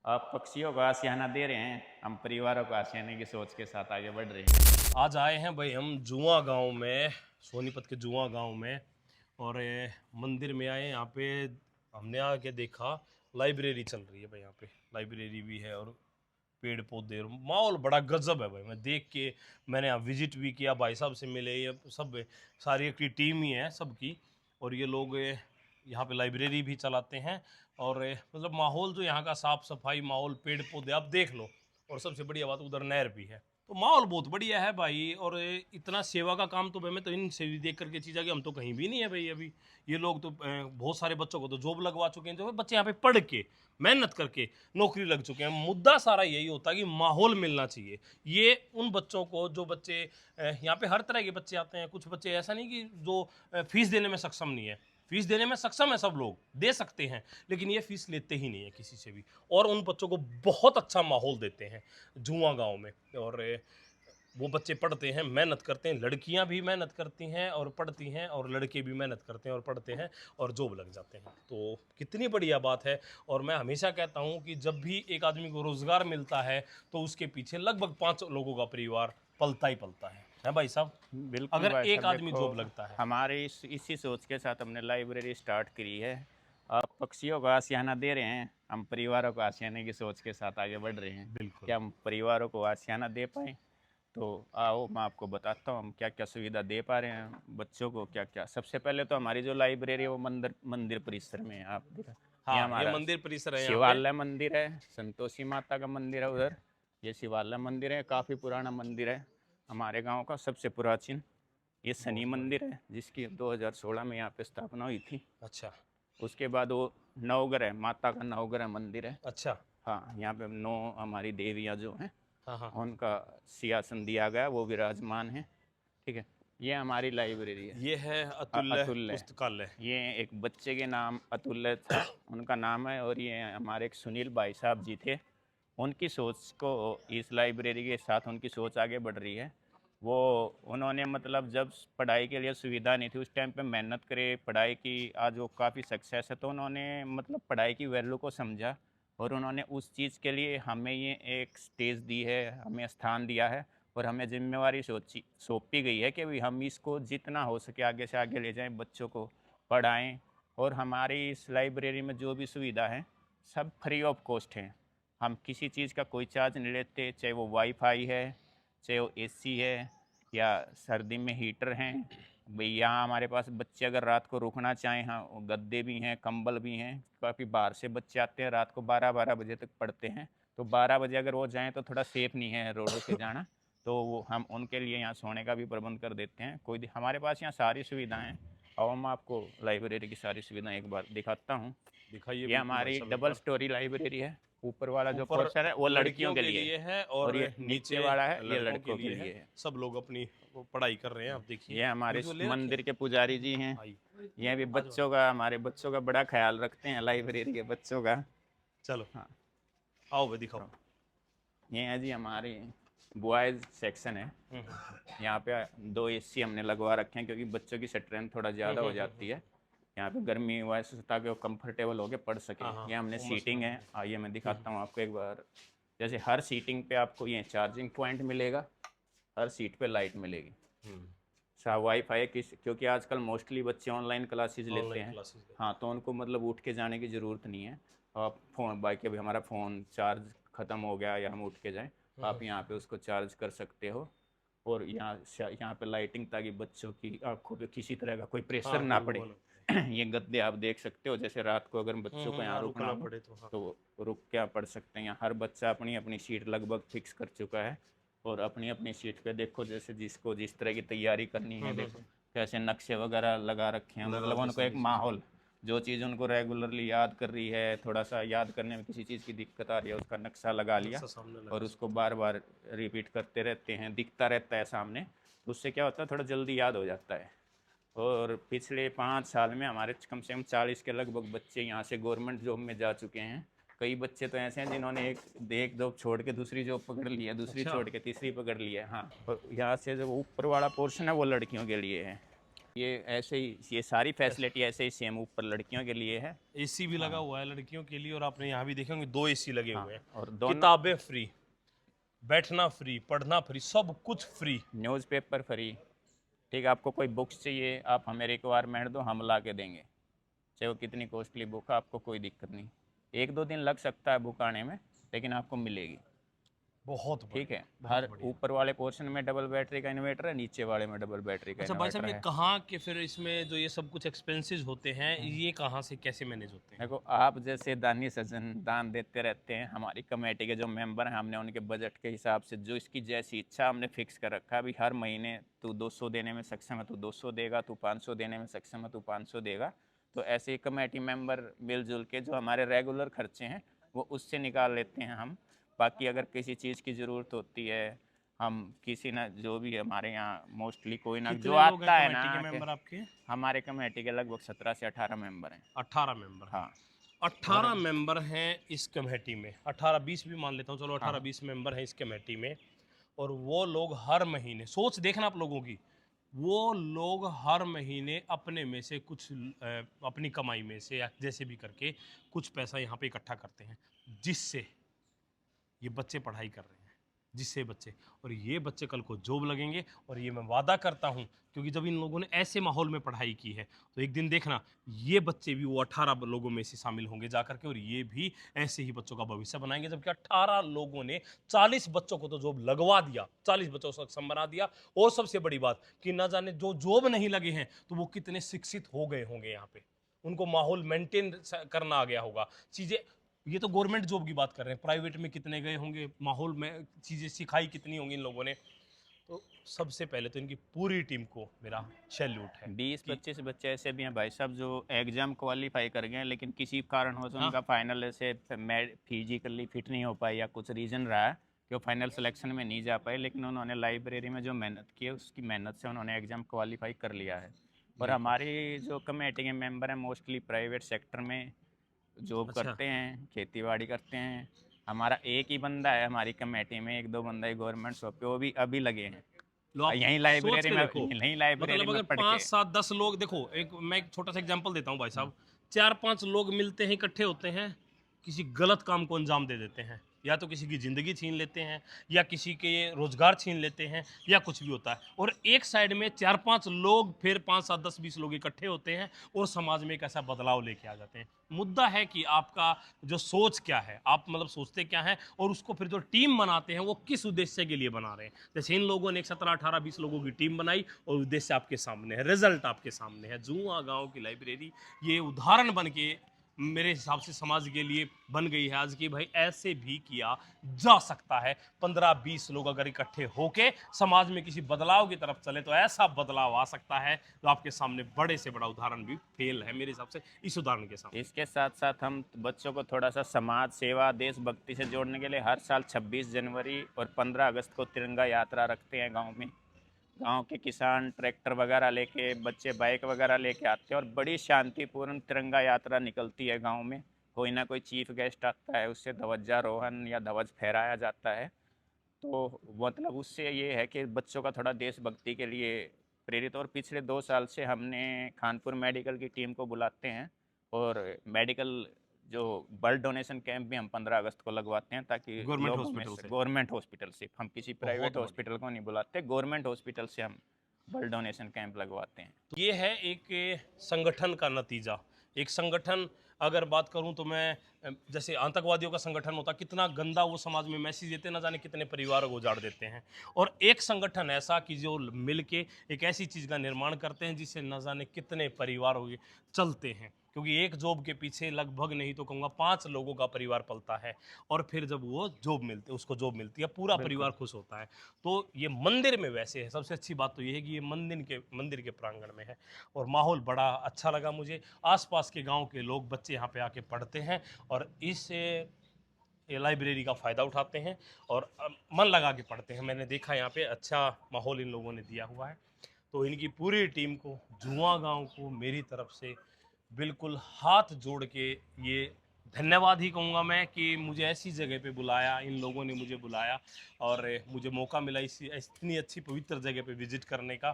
आप पक्षियों को आशियाना दे रहे हैं, हम परिवारों को आशियाने की सोच के साथ आगे बढ़ रहे हैं। आज आए हैं भाई हम जुआ गांव में, सोनीपत के जुआ गांव में। और मंदिर में आए यहाँ पे। हमने आके देखा लाइब्रेरी चल रही है भाई, यहाँ पे लाइब्रेरी भी है और पेड़ पौधे और माहौल बड़ा गजब है भाई। मैं देख के मैंने यहाँ विजिट भी किया, भाई साहब से मिले, ये सब सारी एक टीम ही है सबकी। और ये लोग यहाँ पे लाइब्रेरी भी चलाते हैं। और मतलब माहौल जो यहाँ का साफ सफाई माहौल, पेड़ पौधे आप देख लो। और सबसे बढ़िया बात उधर नहर भी है, तो माहौल बहुत बढ़िया है भाई। और इतना सेवा का काम तो भाई मैं तो इनसे भी देख करके चीज़ आ कि हम तो कहीं भी नहीं है भाई अभी। ये लोग तो बहुत सारे बच्चों को तो जॉब लगवा चुके हैं, जो बच्चे यहाँ पे पढ़ के मेहनत करके नौकरी लग चुके हैं। मुद्दा सारा यही होता है कि माहौल मिलना चाहिए। ये उन बच्चों को, जो बच्चे यहाँ पे हर तरह के बच्चे आते हैं। कुछ बच्चे ऐसा नहीं कि जो फीस देने में सक्षम नहीं है, फीस देने में सक्षम है, सब लोग दे सकते हैं, लेकिन ये फीस लेते ही नहीं है किसी से भी। और उन बच्चों को बहुत अच्छा माहौल देते हैं जुआ गांव में। और वो बच्चे पढ़ते हैं, मेहनत करते हैं, लड़कियां भी मेहनत करती हैं और पढ़ती हैं, और लड़के भी मेहनत करते हैं और पढ़ते हैं और जॉब लग जाते हैं। तो कितनी बढ़िया बात है। और मैं हमेशा कहता हूँ कि जब भी एक आदमी को रोज़गार मिलता है तो उसके पीछे लगभग 5 लोगों का परिवार पलता ही पलता है भाई साहब। बिल्कुल अगर भाई एक साहब, आदमी देखो जॉब लगता है। हमारे इसी सोच के साथ हमने लाइब्रेरी स्टार्ट करी है। आप पक्षियों को आशियाना दे रहे हैं, हम परिवारों को आशियाने की सोच के साथ आगे बढ़ रहे हैं। बिल्कुल। क्या हम परिवारों को आशियाना दे पाएँ? तो आओ मैं आपको बताता हूँ हम क्या क्या सुविधा दे पा रहे हैं बच्चों को। क्या क्या, सबसे पहले तो हमारी जो लाइब्रेरी है वो मंदिर मंदिर परिसर में है। आप देखा, ये हाँ, ये हमारा मंदिर परिसर है यहाँ पे। शिवालय मंदिर है, संतोषी माता का मंदिर है उधर। ये शिवालय मंदिर है, काफ़ी पुराना मंदिर है, हमारे गांव का सबसे प्राचीन। ये शनि बहुत मंदिर बढ़िया। है जिसकी 2016 में यहाँ पे स्थापना हुई थी। अच्छा। उसके बाद वो नवग्रह माता का नवग्रह मंदिर है। अच्छा। हाँ, यहाँ पे 9 हमारी देवियाँ जो हैं हाँ हाँ। उनका सिंहासन दिया गया, वो विराजमान है। ठीक है, ये हमारी लाइब्रेरी है। ये है अतुल्य अतुल्य, पुस्तकालय। ये एक बच्चे के नाम अतुल्य था, उनका नाम है। और ये हमारे एक सुनील भाई साहब जी थे, उनकी सोच को, इस लाइब्रेरी के साथ उनकी सोच आगे बढ़ रही है। वो उन्होंने मतलब जब पढ़ाई के लिए सुविधा नहीं थी उस टाइम पे मेहनत करे, पढ़ाई की, आज वो काफ़ी सक्सेस है। तो उन्होंने मतलब पढ़ाई की वैल्यू को समझा और उन्होंने उस चीज़ के लिए हमें ये एक स्टेज दी है, हमें स्थान दिया है। और हमें जिम्मेवारी सोची सौंपी गई है कि भी हम इसको जितना हो सके आगे से आगे ले जाएं, बच्चों को पढ़ाएं। और हमारी इस लाइब्रेरी में जो भी सुविधा है सब फ्री ऑफ कॉस्ट है। हम किसी चीज़ का कोई चार्ज नहीं लेते, चाहे वो वाईफाई है, चाहे वो एसी है, या सर्दी में हीटर हैं। भाई यहाँ हमारे पास बच्चे अगर रात को रुकना चाहें, हाँ, वो गद्दे भी हैं, कंबल भी हैं। काफ़ी बाहर से बच्चे आते हैं, रात को 12-12 बजे तक पढ़ते हैं। तो 12 बजे अगर वो जाएँ तो थोड़ा सेफ़ नहीं है रोडों पे जाना, तो वो हम उनके लिए यहाँ सोने का भी प्रबंध कर देते हैं। हमारे पास यहाँ सारी सुविधाएं हैं। और मैं आपको लाइब्रेरी की सारी सुविधाएं एक बार दिखाता हूँ। दिखाइए ये बिल्कुल भाई हमारी साहब, एक डबल बार। स्टोरी लाइब्रेरी है। ऊपर वाला जो ऊपर पोर्शन है वो लड़कियों लड़कियों के के लिए है, लिए है और और ये नीचे नीचे वाला है ये लड़कों के लड़कों के लिए है। लिए है। सब लोग अपनी वो पढ़ाई कर रहे हैं, आप देखिए। ये हमारे वीडियो ले रखे मंदिर हैं। के पुजारी जी हैं। आई। ये भी आ जाओ। बच्चों का, हमारे बच्चों का बड़ा ख्याल रखते हैं, लाइब्रेरी के बच्चों का। चलो हाँ, आओ भाई दिखाओ। तो ये है जी हमारी बॉयज़ सेक्शन है। यहाँ पे 2 एसी हमने लगवा रखे हैं क्योंकि बच्चों की स्ट्रेंथ थोड़ा ज़्यादा हो जाती है। यहाँ पे गर्मी वैसे, ताकि वो कंफर्टेबल होके पढ़ सके। हाँ हाँ, ये हमने उमस सीटिंग ना है, हो। आइए मैं दिखाता हूँ आपको एक बार। जैसे हर सीटिंग पे आपको ये चार्जिंग पॉइंट मिलेगा, हर सीट पे लाइट मिलेगी। सा वाईफाई किस, क्योंकि आजकल मोस्टली बच्चे ऑनलाइन क्लासेस लेते ऑनलाइन हैं। क्लासेस हाँ, लेते तो उनको मतलब उठ के जाने की ज़रूरत नहीं है। आप फ़ोन बाइक के भी, हमारा फ़ोन चार्ज ख़त्म हो गया या हम उठ के जाएं, आप यहाँ पे उसको चार्ज कर सकते हो। और यहाँ पे लाइटिंग, ताकि बच्चों की आंखों पे किसी तरह का कोई हैं। प्रेशर हाँ, ना कोई पड़े। वो ना। ये गद्दे आप देख सकते हो, जैसे रात को अगर बच्चों को यहाँ हाँ, रुकना रुकना हो पड़े तो हाँ। तो वो रुक क्या पढ़ सकते हैं। यहाँ हर बच्चा अपनी अपनी सीट लगभग फिक्स कर चुका है, और अपनी अपनी सीट पे देखो, जैसे जिसको जिस तरह की तैयारी करनी है, देखो कैसे नक्शे वगैरह लगा रखे हैं। लगा मतलब के उनको एक सारी चीजें। माहौल, जो चीज़ उनको रेगुलरली याद कर रही है, थोड़ा सा याद करने में किसी चीज़ की दिक्कत आ रही है, उसका नक्शा लगा लिया नक्शा सामने और लगा उसको सकते बार बार रिपीट करते रहते हैं, दिखता रहता है सामने। तो उससे क्या होता है, थोड़ा जल्दी याद हो जाता है। और पिछले 5 साल में हमारे कम से कम 40 के लगभग बच्चे यहाँ से गवर्नमेंट जॉब में जा चुके हैं। कई बच्चे तो ऐसे हैं जिन्होंने एक एक जॉब छोड़ के दूसरी जॉब पकड़ ली है, हैं। दूसरी अच्छा। छोड़ के तीसरी पकड़ ली है। हाँ, और यहाँ से जो ऊपर वाला पोर्शन है वो लड़कियों के लिए है। ये ऐसे ही, ये सारी फैसिलिटी ऐसे ही सेम ऊपर लड़कियों के लिए है। एसी भी लगा हुआ है लड़कियों के लिए, और आपने यहाँ भी देखे होंगे 2 एसी लगे हाँ, हुए हैं। और दोनों किताबें फ्री, बैठना फ्री, पढ़ना फ्री, सब कुछ फ्री। Newspaper free. ठीक है, आपको कोई बुक्स चाहिए आप हमें रिक्वायरमेंट दो, हम ला के देंगे, चाहे वो कितनी कॉस्टली बुक है, आपको कोई दिक्कत नहीं। 1-2 दिन लग सकता है बुक आने में, लेकिन आपको मिलेगी। बहुत ठीक है, बढ़िया, बहुत हर बढ़िया। ऊपर वाले पोर्शन में डबल बैटरी का इन्वर्टर है, नीचे वाले में डबल बैटरी का अच्छा भाई साहब, इन्वर्टर ये है। कहाँ के फिर इसमें जो ये सब कुछ एक्सपेंसेस होते हैं, ये कहाँ से कैसे मैनेज होते हैं? देखो, आप जैसे दानी सज्जन दान देते रहते हैं, हमारी कमेटी के जो मेंबर हैं, हमने उनके बजट के हिसाब से जो इसकी जैसी इच्छा हमने फिक्स कर रखा है। अभी हर महीने तू 200 देने में सक्षम है तू 200 देगा, तू 500 देने में सक्षम है तू 500 देगा। तो ऐसे ही कमेटी मेंबर मिलजुल के जो हमारे रेगुलर खर्चे हैं वो उससे निकाल लेते हैं हम। बाकी अगर किसी चीज़ की ज़रूरत होती है, हम किसी ना, जो भी हमारे यहाँ मोस्टली कोई ना जो कितने लोग हैं आता है ना कमेटी के कि मेंबर आपके? हमारे कमेटी के लगभग 17 से 18 मेंबर हैं। 18 मेंबर हैं। हाँ, 18 मेंबर हैं इस कमेटी में, 18-20 भी मान लेता हूँ, चलो हाँ, 18-20 मेंबर हैं इस कमेटी में। और वो लोग हर महीने, सोच देखना आप लोगों की, वो लोग हर महीने अपने में से कुछ अपनी कमाई में से या जैसे भी करके कुछ पैसा यहाँ पे इकट्ठा करते हैं, जिससे ये बच्चे पढ़ाई कर रहे हैं, जिससे बच्चे, और ये बच्चे कल को जॉब लगेंगे। और ये मैं वादा करता हूँ, क्योंकि जब इन लोगों ने ऐसे माहौल में पढ़ाई की है, तो एक दिन देखना ये बच्चे भी वो 18 लोगों में से शामिल होंगे जा करके, और ये भी ऐसे ही बच्चों का भविष्य बनाएंगे। जबकि 18 लोगों ने 40 बच्चों को तो जॉब लगवा दिया, 40 बच्चों को सक्षम बना दिया। और सबसे बड़ी बात कि ना जाने जो जॉब नहीं लगे हैं तो वो कितने शिक्षित हो गए होंगे यहाँ पे, उनको माहौल मेंटेन करना आ गया होगा, चीज़ें। ये तो गवर्नमेंट जॉब की बात कर रहे हैं, प्राइवेट में कितने गए होंगे, माहौल में चीज़ें सिखाई कितनी होंगी इन लोगों ने। तो सबसे पहले तो इनकी पूरी टीम को मेरा सैल्यूट है कि 20-25 बच्चे ऐसे भी हैं भाई साहब जो एग्ज़ाम क्वालिफाई कर गए हैं, लेकिन किसी कारणवश हाँ उनका फाइनल ऐसे फिजिकली फिट नहीं हो पाए या कुछ रीज़न रहा है कि वो फाइनल सिलेक्शन में नहीं जा पाए, लेकिन उन्होंने लाइब्रेरी में जो मेहनत की है उसकी मेहनत से उन्होंने एग्ज़ाम क्वालिफाई कर लिया है। और बिल्कुल। हमारी जो कमेटी के मेंबर हैं मोस्टली प्राइवेट सेक्टर में जॉब अच्छा, करते हैं, खेती बाड़ी करते हैं। हमारा एक ही बंदा है हमारी कमेटी में, 1-2 बंदा ही गवर्नमेंट जॉब पे, वो भी अभी लगे हैं लो आप यहीं सोच लाइब्रेरी के में, देखो, यहीं लाइब्रेरी मतलब में अगर पढ़ के। 5-7-10 लोग, देखो एक मैं एक छोटा सा एग्जांपल देता हूँ भाई साहब, 4-5 लोग मिलते हैं, इकट्ठे होते हैं, किसी गलत काम को अंजाम दे देते हैं, या तो किसी की ज़िंदगी छीन लेते हैं, या किसी के रोजगार छीन लेते हैं, या कुछ भी होता है। और एक साइड में 4-5 लोग, फिर 5-7-10-20 लोग इकट्ठे होते हैं और समाज में एक ऐसा बदलाव लेके आ जाते हैं। मुद्दा है कि आपका जो सोच क्या है, आप मतलब सोचते क्या हैं, और उसको फिर जो टीम बनाते हैं वो किस उद्देश्य के लिए बना रहे हैं। जैसे इन लोगों ने एक 17-18-20 लोगों की टीम बनाई, और उद्देश्य आपके सामने है, रिजल्ट आपके सामने है। जुआ गांव की लाइब्रेरी ये उदाहरण बन के मेरे हिसाब से समाज के लिए बन गई है आज की, भाई ऐसे भी किया जा सकता है। 15-20 लोग अगर इकट्ठे होके समाज में किसी बदलाव की तरफ चले तो ऐसा बदलाव आ सकता है जो आपके सामने बड़े से बड़ा उदाहरण भी फेल है मेरे हिसाब से इस उदाहरण के सामने। इसके साथ साथ हम बच्चों को थोड़ा सा समाज सेवा देशभक्ति से जोड़ने के लिए हर साल 26 जनवरी और 15 अगस्त को तिरंगा यात्रा रखते हैं गांव में। गांव के किसान ट्रैक्टर वगैरह लेके, बच्चे बाइक वगैरह लेके आते हैं और बड़ी शांतिपूर्ण तिरंगा यात्रा निकलती है गांव में। कोई ना कोई चीफ गेस्ट आता है, उससे ध्वजारोहण या ध्वज फहराया जाता है। तो मतलब उससे ये है कि बच्चों का थोड़ा देशभक्ति के लिए प्रेरित। और पिछले 2 साल से हमने खानपुर मेडिकल की टीम को बुलाते हैं, और मेडिकल जो ब्लड डोनेशन कैंप भी हम 15 अगस्त को लगवाते हैं, ताकि गवर्नमेंट लोगों में हॉस्पिटल से, से। गवर्नमेंट हॉस्पिटल से, हम किसी प्राइवेट बहुत बढ़िया। हॉस्पिटल को नहीं बुलाते, गवर्नमेंट हॉस्पिटल से हम ब्लड डोनेशन कैंप लगवाते हैं। तो ये है एक संगठन का नतीजा। एक संगठन, अगर बात करूं तो मैं, जैसे आतंकवादियों का संगठन होता, कितना गंदा वो समाज में मैसेज देते, ना जाने कितने परिवारों को उजाड़ देते हैं। और एक संगठन ऐसा कि जो मिलके एक ऐसी चीज़ का निर्माण करते हैं जिससे ना जाने कितने परिवार चलते हैं। क्योंकि एक जॉब के पीछे लगभग नहीं तो कहूँगा 5 लोगों का परिवार पलता है, और फिर जब वो जॉब मिलती, उसको जॉब मिलती है, पूरा परिवार बिल्कुल। खुश होता है। तो ये मंदिर में वैसे है, सबसे अच्छी बात तो ये है कि ये मंदिर के प्रांगण में है, और माहौल बड़ा अच्छा लगा मुझे। आसपास के गांव के लोग, बच्चे यहाँ पे आके पढ़ते हैं और इस ये लाइब्रेरी का फ़ायदा उठाते हैं, और मन लगा के पढ़ते हैं। मैंने देखा यहाँ पे अच्छा माहौल इन लोगों ने दिया हुआ है। तो इनकी पूरी टीम को, जुआ गांव को मेरी तरफ से बिल्कुल हाथ जोड़ के ये धन्यवाद ही कहूँगा मैं, कि मुझे ऐसी जगह पे बुलाया, इन लोगों ने मुझे बुलाया, और मुझे मौका मिला इतनी अच्छी पवित्र जगह पे विजिट करने का।